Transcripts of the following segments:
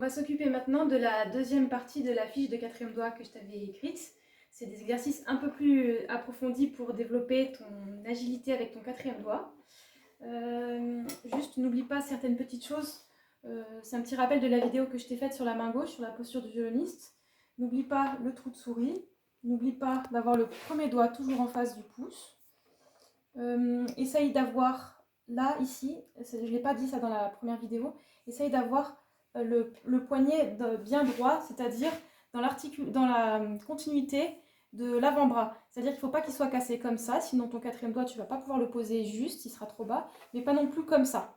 On va s'occuper maintenant de la deuxième partie de la fiche de quatrième doigt que je t'avais écrite. C'est des exercices un peu plus approfondis pour développer ton agilité avec ton quatrième doigt. Juste n'oublie pas certaines petites choses. C'est un petit rappel de la vidéo que je t'ai faite sur la main gauche, sur la posture du violoniste. N'oublie pas le trou de souris. N'oublie pas d'avoir le premier doigt toujours en face du pouce. Essaye d'avoir, là, ici, je ne l'ai pas dit ça dans la première vidéo, essaye d'avoir le poignet bien droit, c'est-à-dire dans la continuité de l'avant-bras. C'est-à-dire qu'il ne faut pas qu'il soit cassé comme ça, sinon ton quatrième doigt, tu ne vas pas pouvoir le poser juste, il sera trop bas, mais pas non plus comme ça.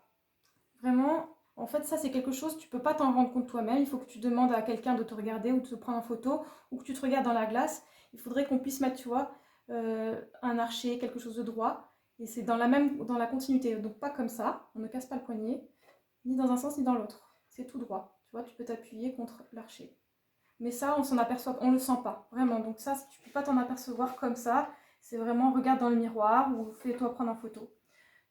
Vraiment, en fait, ça c'est quelque chose, tu ne peux pas t'en rendre compte toi-même, il faut que tu demandes à quelqu'un de te regarder ou de te prendre en photo, ou que tu te regardes dans la glace. Il faudrait qu'on puisse mettre, tu vois, un archet, quelque chose de droit, et c'est dans la continuité, donc pas comme ça, on ne casse pas le poignet, ni dans un sens ni dans l'autre, c'est tout droit. Tu vois, tu peux t'appuyer contre l'archet. Mais ça, on s'en aperçoit, on le sent pas, vraiment. Donc ça, tu peux pas t'en apercevoir comme ça, c'est vraiment regarde dans le miroir ou fais-toi prendre en photo.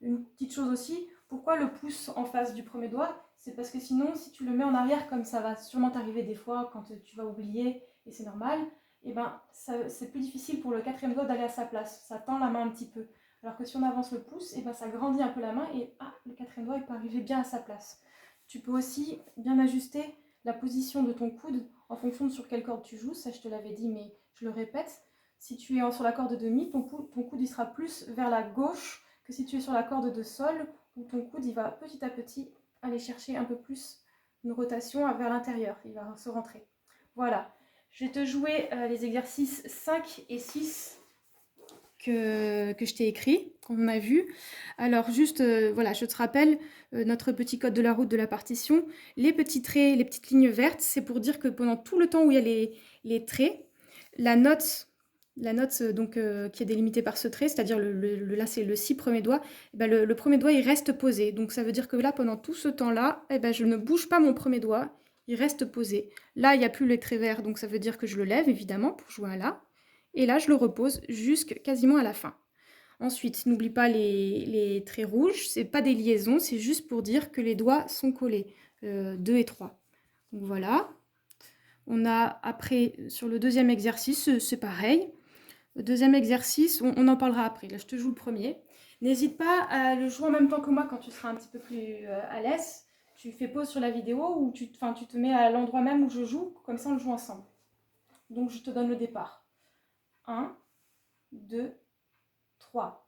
Une petite chose aussi, pourquoi le pouce en face du premier doigt? C'est parce que sinon, si tu le mets en arrière, comme ça va sûrement t'arriver des fois quand tu vas oublier, et c'est normal, et ben c'est plus difficile pour le quatrième doigt d'aller à sa place. Ça tend la main un petit peu. Alors que si on avance le pouce, et ben ça grandit un peu la main et le quatrième doigt il peut arriver bien à sa place. Tu peux aussi bien ajuster la position de ton coude en fonction de sur quelle corde tu joues. Ça, je te l'avais dit, mais je le répète. Si tu es sur la corde de mi, ton coude il sera plus vers la gauche que si tu es sur la corde de sol, où ton coude il va petit à petit aller chercher un peu plus une rotation vers l'intérieur, il va se rentrer. Voilà, je vais te jouer les exercices 5 et 6 que je t'ai écrit, qu'on a vu. Alors juste, voilà, je te rappelle notre petit code de la route de la partition. Les petits traits, les petites lignes vertes, c'est pour dire que pendant tout le temps où il y a les traits, la note donc, qui est délimitée par ce trait, c'est-à-dire là c'est le si premier doigt, eh ben, le premier doigt il reste posé. Donc ça veut dire que là pendant tout ce temps-là, eh ben, je ne bouge pas mon premier doigt, il reste posé. Là il n'y a plus les traits verts, donc ça veut dire que je le lève évidemment pour jouer un La. Et là je le repose jusqu'à quasiment à la fin. Ensuite, n'oublie pas les traits rouges, c'est pas des liaisons, c'est juste pour dire que les doigts sont collés, 2 et 3. Donc voilà. On a après, sur le deuxième exercice, c'est pareil. Le deuxième exercice, on en parlera après. Là, je te joue le premier. N'hésite pas à le jouer en même temps que moi quand tu seras un petit peu plus à l'aise. Tu fais pause sur la vidéo ou tu te mets à l'endroit même où je joue, comme ça on le joue ensemble. Donc je te donne le départ. 1, 2, 3.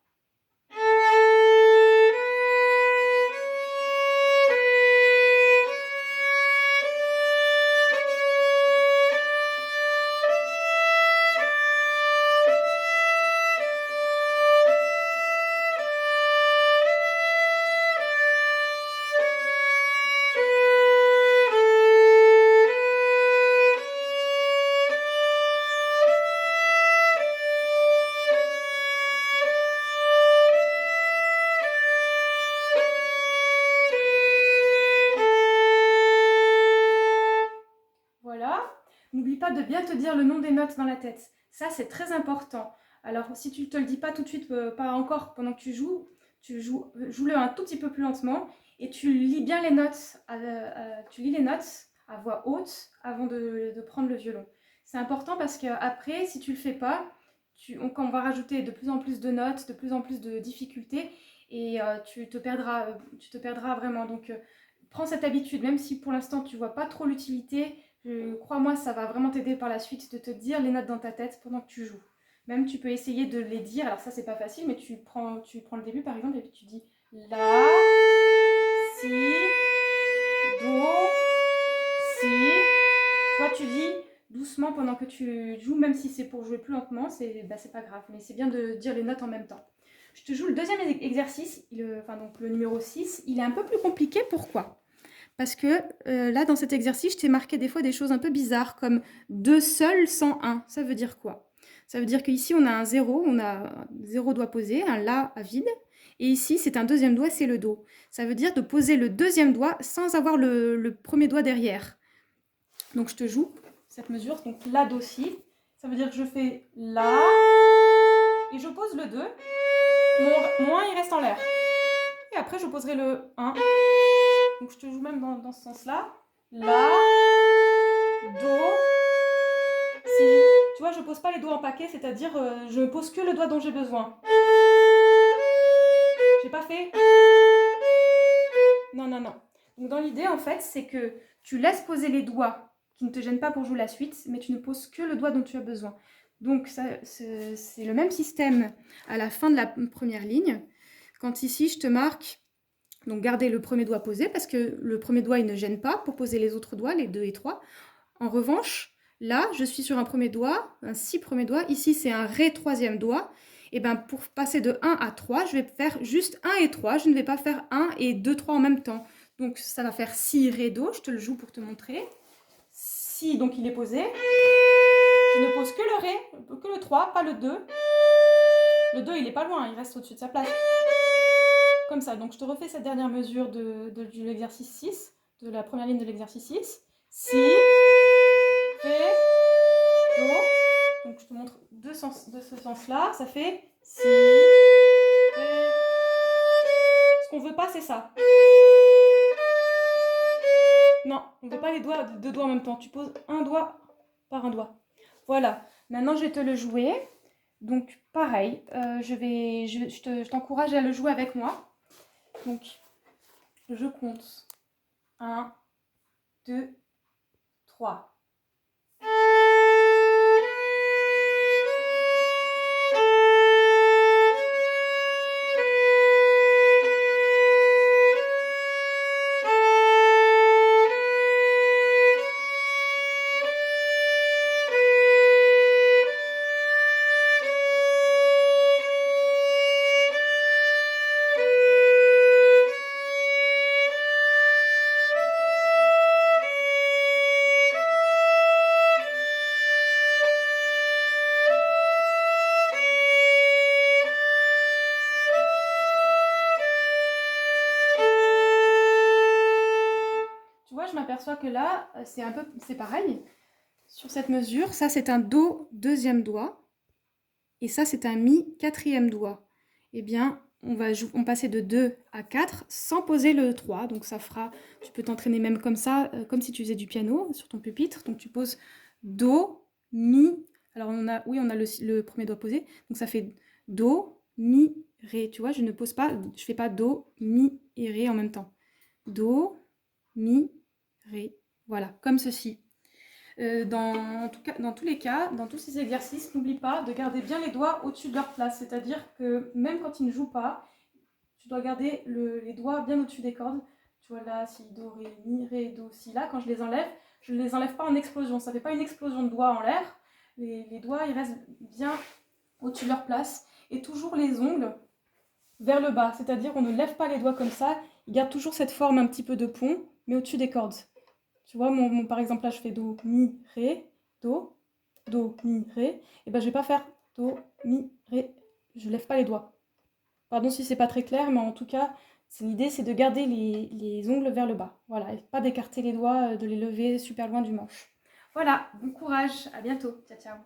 Voilà. N'oublie pas de bien te dire le nom des notes dans la tête. Ça, c'est très important. Alors, si tu ne te le dis pas tout de suite, pas encore pendant que joue-le un tout petit peu plus lentement et tu lis bien les notes, tu lis les notes à voix haute avant de prendre le violon. C'est important parce qu'après, si tu ne le fais pas, on va rajouter de plus en plus de notes, de plus en plus de difficultés et tu te perdras vraiment. Donc, prends cette habitude, même si pour l'instant tu ne vois pas trop l'utilité. Crois-moi, ça va vraiment t'aider par la suite de te dire les notes dans ta tête pendant que tu joues. Même tu peux essayer de les dire, alors ça c'est pas facile, mais tu prends le début par exemple et puis tu dis La, Si, Do, Si. Tu vois, tu dis doucement pendant que tu joues, même si c'est pour jouer plus lentement, c'est pas grave, mais c'est bien de dire les notes en même temps. Je te joue le deuxième exercice, donc le numéro 6, il est un peu plus compliqué, pourquoi? Parce que là, dans cet exercice, je t'ai marqué des fois des choses un peu bizarres, comme 2 seuls sans 1. Ça veut dire quoi? Ça veut dire qu'ici, on a un 0, on a 0 doigt posé, un La à vide. Et ici, c'est un deuxième doigt, c'est le Do. Ça veut dire de poser le deuxième doigt sans avoir le premier doigt derrière. Donc, je te joue cette mesure. Donc, La, Do, Si. Ça veut dire que je fais La et je pose le 2. Mon 1, il reste en l'air. Et après, je poserai le 1. Donc je te joue même dans ce sens-là. La, Do, Si. Tu vois, je pose pas les doigts en paquet, c'est-à-dire je pose que le doigt dont j'ai besoin. J'ai pas fait. Non, non, non. Donc dans l'idée, en fait, c'est que tu laisses poser les doigts qui ne te gênent pas pour jouer la suite, mais tu ne poses que le doigt dont tu as besoin. Donc c'est le même système à la fin de la première ligne. Quand ici, je te marque, donc gardez le premier doigt posé, parce que le premier doigt, il ne gêne pas pour poser les autres doigts, les 2 et 3. En revanche, là, je suis sur un premier doigt, un si premier doigt. Ici, c'est un ré troisième doigt. Et bien, pour passer de 1 à 3, je vais faire juste 1 et 3. Je ne vais pas faire 1 et 2, 3 en même temps. Donc, ça va faire si, ré, do. Je te le joue pour te montrer. Si, donc il est posé. Je ne pose que le ré, que le 3, pas le 2. Le 2, il n'est pas loin, il reste au-dessus de sa place. Comme ça. Donc, je te refais cette dernière mesure de l'exercice 6, de la première ligne de l'exercice 6. Si, ré, do. Donc je te montre de ce sens-là. Ça fait si, ré. Ce qu'on veut pas, c'est ça. Non, on ne veut pas les deux doigts en même temps. Tu poses un doigt par un doigt. Voilà. Maintenant, je vais te le jouer. Donc pareil, je t'encourage à le jouer avec moi. Donc je compte 1, 2, 3. Tu vois, je m'aperçois que là, c'est pareil. Sur cette mesure, ça c'est un do deuxième doigt et ça c'est un mi quatrième doigt. Eh bien, on passer de 2 à 4 sans poser le 3. Donc ça fera, tu peux t'entraîner même comme ça, comme si tu faisais du piano sur ton pupitre. Donc tu poses do, mi. Alors on a le premier doigt posé. Donc ça fait do, mi, ré. Tu vois, je ne fais pas do, mi et ré en même temps. Do, mi, ré. Voilà, comme ceci. Dans tous les cas, dans tous ces exercices, n'oublie pas de garder bien les doigts au-dessus de leur place. C'est-à-dire que même quand ils ne jouent pas, tu dois garder les doigts bien au-dessus des cordes. Tu vois là, si, do, ré, mi, ré, do, si. Là, quand je les enlève, je ne les enlève pas en explosion. Ça ne fait pas une explosion de doigts en l'air. Les doigts, ils restent bien au-dessus de leur place. Et toujours les ongles vers le bas. C'est-à-dire qu'on ne lève pas les doigts comme ça. Ils gardent toujours cette forme un petit peu de pont, mais au-dessus des cordes. Tu vois, par exemple, là, je fais do, mi, ré, do, mi, ré. Et ben, je vais pas faire do, mi, ré. Je lève pas les doigts. Pardon si c'est pas très clair, mais en tout cas, l'idée, c'est de garder les ongles vers le bas. Voilà, et pas d'écarter les doigts, de les lever super loin du manche. Voilà, bon courage, à bientôt. Ciao, ciao.